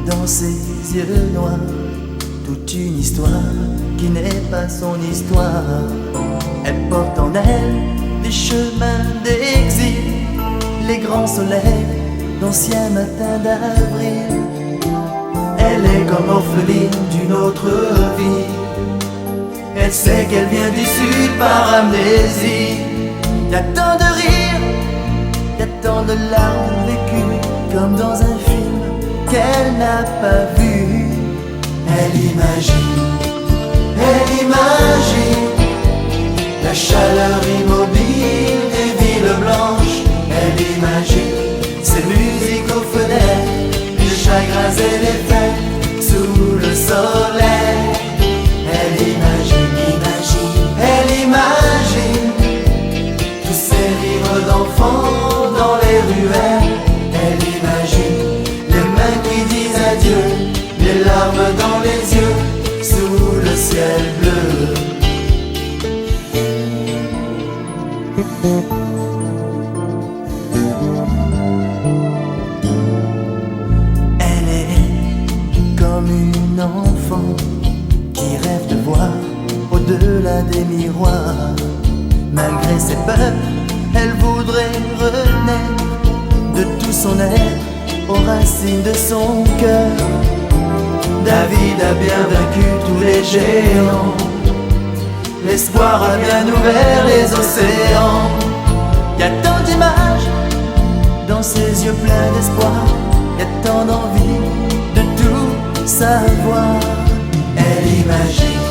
Dans ses yeux noirs, toute une histoire qui n'est pas son histoire. Elle porte en elle les chemins d'exil, les grands soleils d'anciens matins d'avril. Elle est comme orpheline d'une autre vie. Elle sait qu'elle vient du sud par amnésie. Y'a tant de rires, y'a tant de larmes vécues, comme dans un film qu'elle n'a pas vu. Elle imagine la chaleur immobile des villes blanches. Elle imagine ces musiques aux fenêtres, les chagrins et les fêtes sous le soleil. Elle imagine tous ces rires d'enfants dans les ruelles. Elle imagine les mains qui disent adieu, les larmes dans les yeux sous le ciel bleu. Elle est comme une enfant qui rêve de voir au-delà des miroirs. Malgré ses peurs, elle voudrait renaître de tout son être aux racines de son cœur. David a bien vaincu tous les géants, l'espoir a bien ouvert les océans. Y a tant d'images dans ses yeux pleins d'espoir, y a tant d'envie de tout savoir. Elle imagine